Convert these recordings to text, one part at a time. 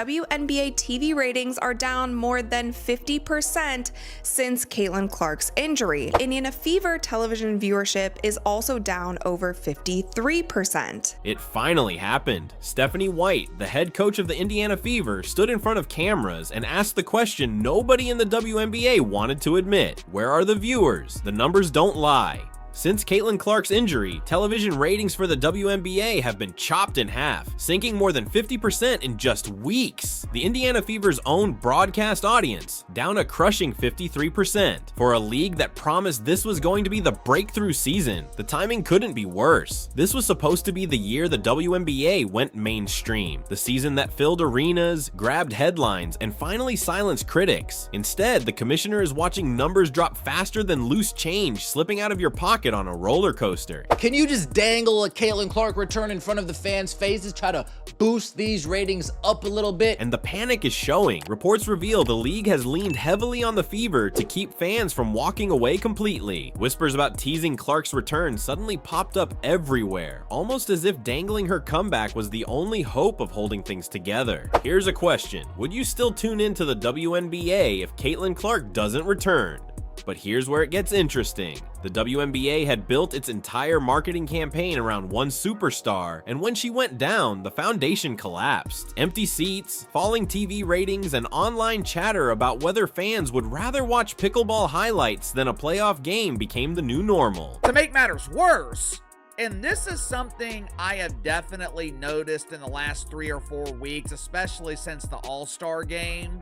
WNBA TV ratings are down more than 50% since Caitlin Clark's injury. Indiana Fever television viewership is also down over 53%. It finally happened. Stephanie White, the head coach of the Indiana Fever, stood in front of cameras and asked the question nobody in the WNBA wanted to admit. Where are the viewers? The numbers don't lie. Since Caitlin Clark's injury, television ratings for the WNBA have been chopped in half, sinking more than 50% in just weeks. The Indiana Fever's own broadcast audience down a crushing 53%. For a league that promised this was going to be the breakthrough season, the timing couldn't be worse. This was supposed to be the year the WNBA went mainstream, the season that filled arenas, grabbed headlines, and finally silenced critics. Instead, the commissioner is watching numbers drop faster than loose change slipping out of your pocket on a roller coaster. Can you just dangle a Caitlin Clark return in front of the fans' faces, try to boost these ratings up a little bit? And the panic is showing. Reports reveal the league has leaned heavily on the Fever to keep fans from walking away completely. Whispers about teasing Clark's return suddenly popped up everywhere, almost as if dangling her comeback was the only hope of holding things together. Here's a question: would you still tune into the WNBA if Caitlin Clark doesn't return? But here's where it gets interesting. The WNBA had built its entire marketing campaign around one superstar, and when she went down, the foundation collapsed. Empty seats, falling TV ratings, and online chatter about whether fans would rather watch pickleball highlights than a playoff game became the new normal. To make matters worse, and this is something I have definitely noticed in the last 3 or 4 weeks, especially since the All-Star game,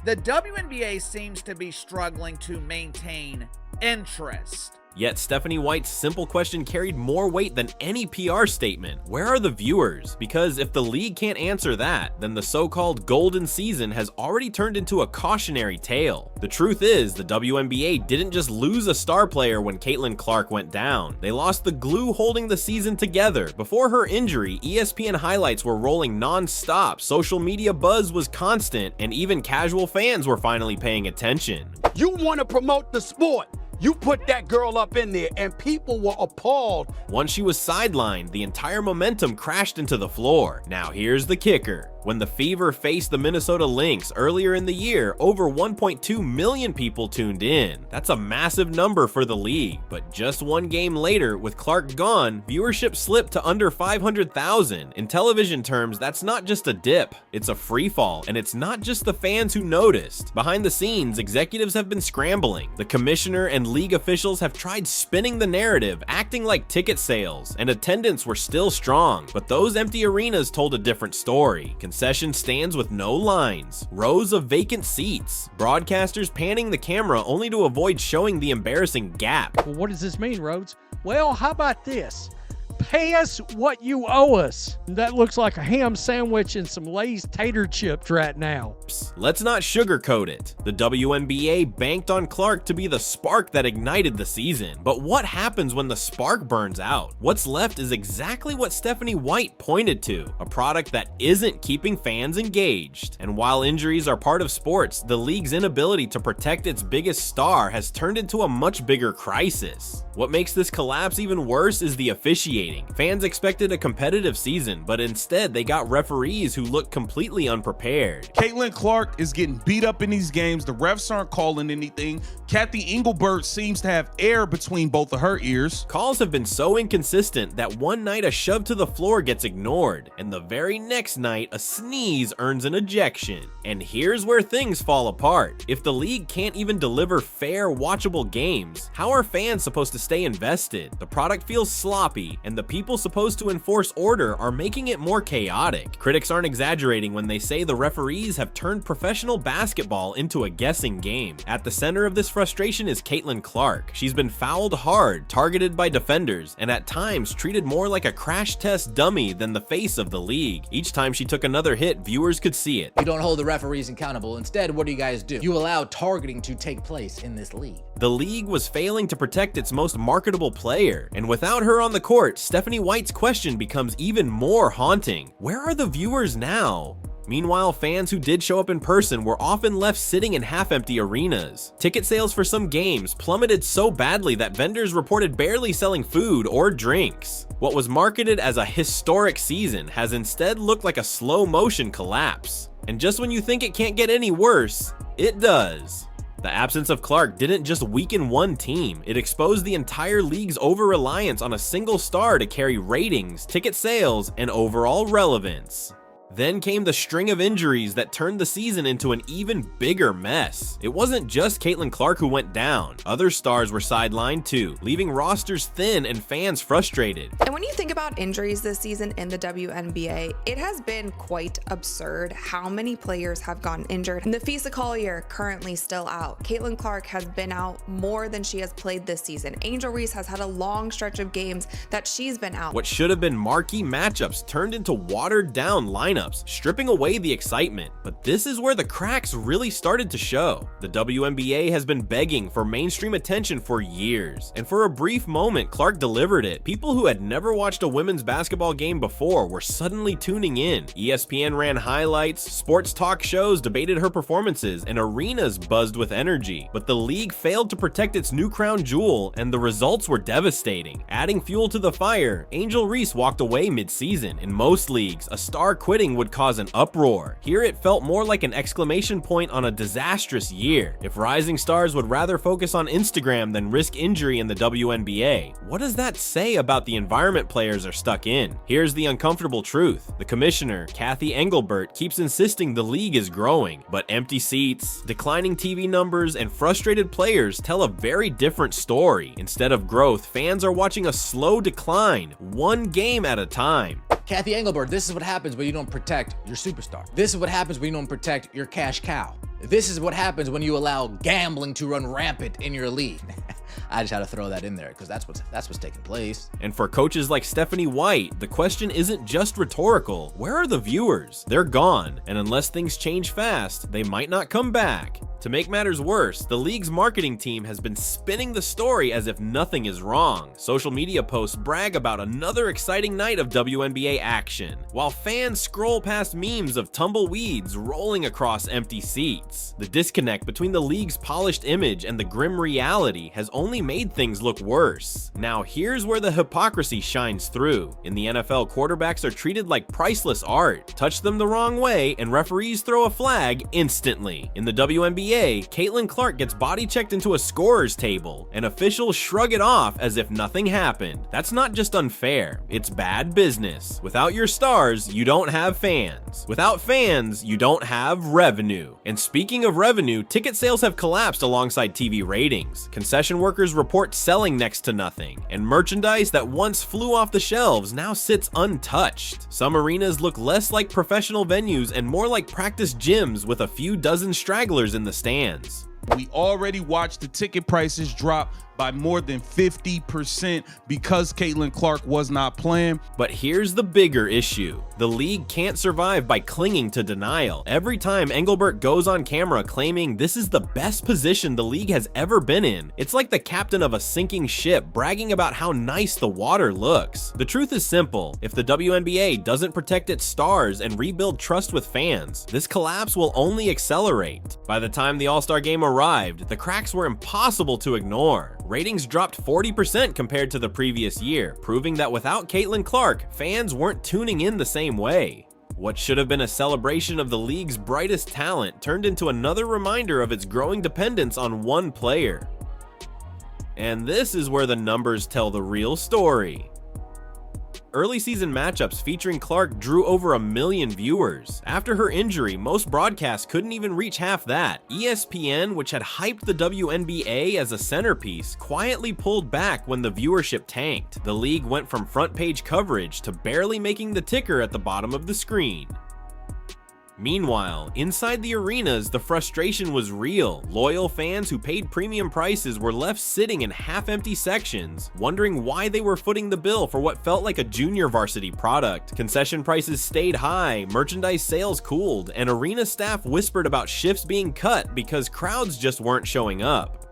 the WNBA seems to be struggling to maintain interest. Yet Stephanie White's simple question carried more weight than any PR statement. Where are the viewers? Because if the league can't answer that, then the so-called golden season has already turned into a cautionary tale. The truth is, the WNBA didn't just lose a star player when Caitlin Clark went down. They lost the glue holding the season together. Before her injury, ESPN highlights were rolling non-stop, social media buzz was constant, and even casual fans were finally paying attention. You want to promote the sport. You put that girl up in there and people were appalled. Once she was sidelined, the entire momentum crashed into the floor. Now here's the kicker. When the Fever faced the Minnesota Lynx earlier in the year, over 1.2 million people tuned in. That's a massive number for the league, but just one game later, with Clark gone, viewership slipped to under 500,000. In television terms, that's not just a dip, it's a free fall, and it's not just the fans who noticed. Behind the scenes, executives have been scrambling. The commissioner and league officials have tried spinning the narrative, acting like ticket sales, and attendance were still strong, but those empty arenas told a different story. Concession stands with no lines, rows of vacant seats, broadcasters panning the camera only to avoid showing the embarrassing gap. Well, what does this mean, Rhodes? Well, how about this? Pay us what you owe us. That looks like a ham sandwich and some Lay's tater chips right now. Let's not sugarcoat it. The WNBA banked on Clark to be the spark that ignited the season. But what happens when the spark burns out? What's left is exactly what Stephanie White pointed to, a product that isn't keeping fans engaged. And while injuries are part of sports, the league's inability to protect its biggest star has turned into a much bigger crisis. What makes this collapse even worse is the officiating. Fans expected a competitive season, but instead they got referees who looked completely unprepared. Caitlin Clark is getting beat up in these games. The refs aren't calling anything. Kathy Engelbert seems to have air between both of her ears. Calls have been so inconsistent that one night a shove to the floor gets ignored, and the very next night a sneeze earns an ejection. And here's where things fall apart. If the league can't even deliver fair, watchable games, how are fans supposed to stay invested? The product feels sloppy, and the people supposed to enforce order are making it more chaotic. Critics aren't exaggerating when they say the referees have turned professional basketball into a guessing game. At the center of this frustration is Caitlin Clark. She's been fouled hard, targeted by defenders, and at times treated more like a crash test dummy than the face of the league. Each time she took another hit, viewers could see it. You don't hold the referees accountable. Instead, what do you guys do? You allow targeting to take place in this league. The league was failing to protect its most marketable player, and without her on the court, Stephanie White's question becomes even more haunting. Where are the viewers now? Meanwhile, fans who did show up in person were often left sitting in half-empty arenas. Ticket sales for some games plummeted so badly that vendors reported barely selling food or drinks. What was marketed as a historic season has instead looked like a slow-motion collapse. And just when you think it can't get any worse, it does. The absence of Clark didn't just weaken one team, it exposed the entire league's over-reliance on a single star to carry ratings, ticket sales, and overall relevance. Then came the string of injuries that turned the season into an even bigger mess. It wasn't just Caitlin Clark who went down. Other stars were sidelined too, leaving rosters thin and fans frustrated. And when you think about injuries this season in the WNBA, it has been quite absurd how many players have gotten injured. Nafisa Collier currently still out. Caitlin Clark has been out more than she has played this season. Angel Reese has had a long stretch of games that she's been out. What should have been marquee matchups turned into watered down lineups, stripping away the excitement. But this is where the cracks really started to show. The WNBA has been begging for mainstream attention for years, and for a brief moment, Clark delivered it. People who had never watched a women's basketball game before were suddenly tuning in. ESPN ran highlights, sports talk shows debated her performances, and arenas buzzed with energy. But the league failed to protect its new crown jewel, and the results were devastating. Adding fuel to the fire, Angel Reese walked away mid-season. In most leagues, a star quitting would cause an uproar. Here it felt more like an exclamation point on a disastrous year. If rising stars would rather focus on Instagram than risk injury in the WNBA, what does that say about the environment players are stuck in? Here's the uncomfortable truth. The commissioner, Kathy Engelbert, keeps insisting the league is growing, but empty seats, declining TV numbers, and frustrated players tell a very different story. Instead of growth, fans are watching a slow decline, one game at a time. Kathy Engelbert, this is what happens when you don't protect your superstar. This is what happens when you don't protect your cash cow. This is what happens when you allow gambling to run rampant in your league. I just had to throw that in there because that's what's taking place. And for coaches like Stephanie White, the question isn't just rhetorical. Where are the viewers? They're gone, and unless things change fast, they might not come back. To make matters worse, the league's marketing team has been spinning the story as if nothing is wrong. Social media posts brag about another exciting night of WNBA action, while fans scroll past memes of tumbleweeds rolling across empty seats. The disconnect between the league's polished image and the grim reality has only made things look worse. Now here's where the hypocrisy shines through. In the NFL, quarterbacks are treated like priceless art. Touch them the wrong way and referees throw a flag instantly. In the WNBA, Caitlin Clark gets body checked into a scorer's table, and officials shrug it off as if nothing happened. That's not just unfair, it's bad business. Without your stars, you don't have fans. Without fans, you don't have revenue. And speaking of revenue, ticket sales have collapsed alongside TV ratings. Concession workers report selling next to nothing, and merchandise that once flew off the shelves now sits untouched. Some arenas look less like professional venues and more like practice gyms with a few dozen stragglers in the stands. We already watched the ticket prices drop by more than 50% because Caitlin Clark was not playing. But here's the bigger issue. The league can't survive by clinging to denial. Every time Engelbert goes on camera claiming this is the best position the league has ever been in, it's like the captain of a sinking ship bragging about how nice the water looks. The truth is simple. If the WNBA doesn't protect its stars and rebuild trust with fans, this collapse will only accelerate. By the time the All-Star game arrived, the cracks were impossible to ignore. Ratings dropped 40% compared to the previous year, proving that without Caitlin Clark, fans weren't tuning in the same way. What should have been a celebration of the league's brightest talent turned into another reminder of its growing dependence on one player. And this is where the numbers tell the real story. Early season matchups featuring Clark drew over 1 million viewers. After her injury, most broadcasts couldn't even reach half that. ESPN, which had hyped the WNBA as a centerpiece, quietly pulled back when the viewership tanked. The league went from front page coverage to barely making the ticker at the bottom of the screen. Meanwhile, inside the arenas, the frustration was real. Loyal fans who paid premium prices were left sitting in half-empty sections, wondering why they were footing the bill for what felt like a junior varsity product. Concession prices stayed high, merchandise sales cooled, and arena staff whispered about shifts being cut because crowds just weren't showing up.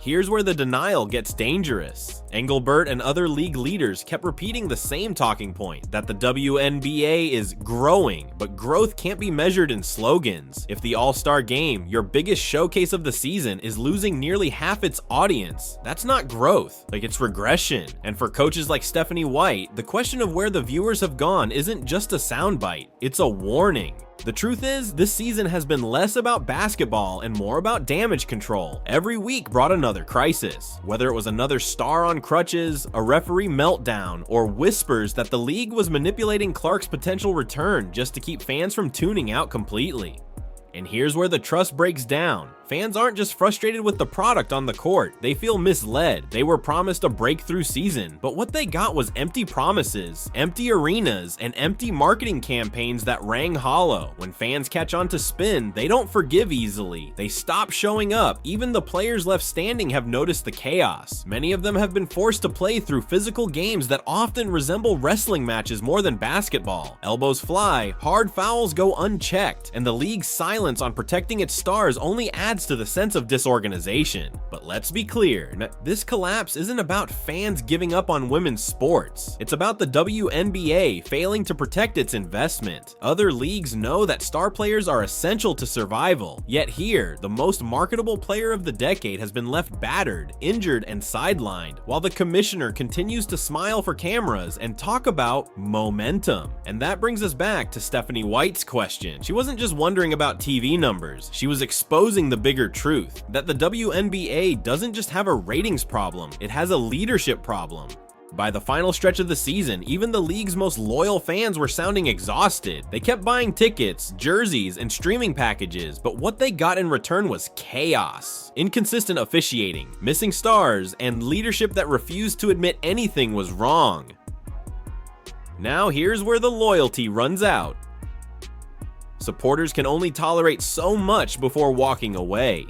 Here's where the denial gets dangerous. Engelbert and other league leaders kept repeating the same talking point, that the WNBA is growing, but growth can't be measured in slogans. If the All-Star game, your biggest showcase of the season, is losing nearly half its audience, that's not growth, like it's regression. And for coaches like Stephanie White, the question of where the viewers have gone isn't just a soundbite, it's a warning. The truth is, this season has been less about basketball and more about damage control. Every week brought another crisis. Whether it was another star on crutches, a referee meltdown, or whispers that the league was manipulating Clark's potential return just to keep fans from tuning out completely. And here's where the trust breaks down. Fans aren't just frustrated with the product on the court, they feel misled. They were promised a breakthrough season, but what they got was empty promises, empty arenas, and empty marketing campaigns that rang hollow. When fans catch on to spin, they don't forgive easily. They stop showing up. Even the players left standing have noticed the chaos. Many of them have been forced to play through physical games that often resemble wrestling matches more than basketball. Elbows fly, hard fouls go unchecked, and the league's silence on protecting its stars only adds to the sense of disorganization. But let's be clear, this collapse isn't about fans giving up on women's sports. It's about the WNBA failing to protect its investment. Other leagues know that star players are essential to survival, yet here, the most marketable player of the decade has been left battered, injured, and sidelined, while the commissioner continues to smile for cameras and talk about momentum. And that brings us back to Stephanie White's question. She wasn't just wondering about TV numbers, she was exposing the bigger truth, that the WNBA doesn't just have a ratings problem, it has a leadership problem. By the final stretch of the season, even the league's most loyal fans were sounding exhausted. They kept buying tickets, jerseys, and streaming packages, but what they got in return was chaos. Inconsistent officiating, missing stars, and leadership that refused to admit anything was wrong. Now here's where the loyalty runs out. Supporters can only tolerate so much before walking away.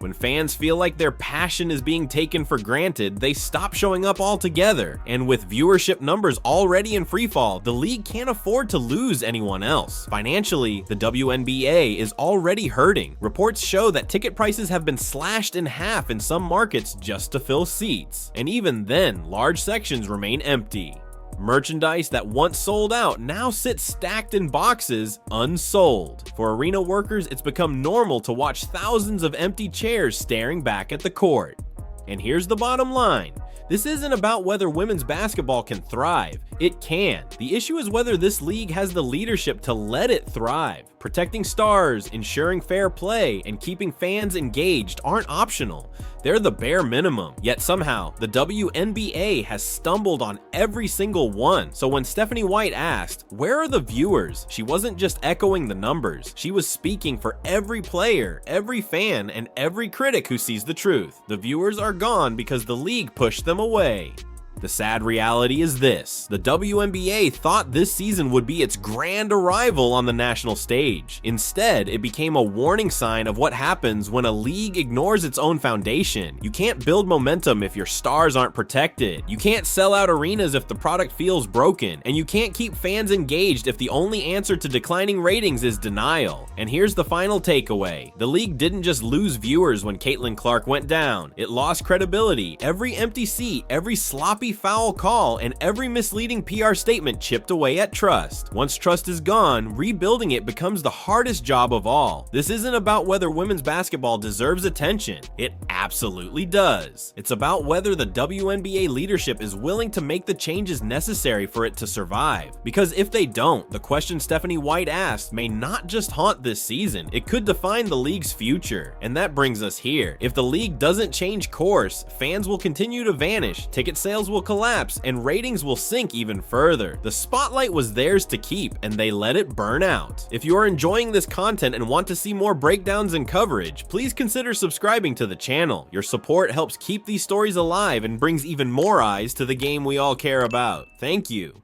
When fans feel like their passion is being taken for granted, they stop showing up altogether. And with viewership numbers already in freefall, the league can't afford to lose anyone else. Financially, the WNBA is already hurting. Reports show that ticket prices have been slashed in half in some markets just to fill seats. And even then, large sections remain empty. Merchandise that once sold out now sits stacked in boxes, unsold. For arena workers, it's become normal to watch thousands of empty chairs staring back at the court. And here's the bottom line. This isn't about whether women's basketball can thrive. It can. The issue is whether this league has the leadership to let it thrive. Protecting stars, ensuring fair play, and keeping fans engaged aren't optional. They're the bare minimum. Yet somehow, the WNBA has stumbled on every single one. So when Stephanie White asked, "Where are the viewers?" she wasn't just echoing the numbers. She was speaking for every player, every fan, and every critic who sees the truth. The viewers are gone because the league pushed them away. The sad reality is this: the WNBA thought this season would be its grand arrival on the national stage. Instead, it became a warning sign of what happens when a league ignores its own foundation. You can't build momentum if your stars aren't protected. You can't sell out arenas if the product feels broken. And you can't keep fans engaged if the only answer to declining ratings is denial. And here's the final takeaway. The league didn't just lose viewers when Caitlin Clark went down. It lost credibility. Every empty seat, every sloppy foul call, and every misleading PR statement chipped away at trust. Once trust is gone, rebuilding it becomes the hardest job of all. This isn't about whether women's basketball deserves attention. It absolutely does. It's about whether the WNBA leadership is willing to make the changes necessary for it to survive. Because if they don't, the question Stephanie White asked may not just haunt this season, it could define the league's future. And that brings us here. If the league doesn't change course, fans will continue to vanish, ticket sales will collapse, and ratings will sink even further. The spotlight was theirs to keep, and they let it burn out. If you are enjoying this content and want to see more breakdowns and coverage, please consider subscribing to the channel. Your support helps keep these stories alive and brings even more eyes to the game we all care about. Thank you.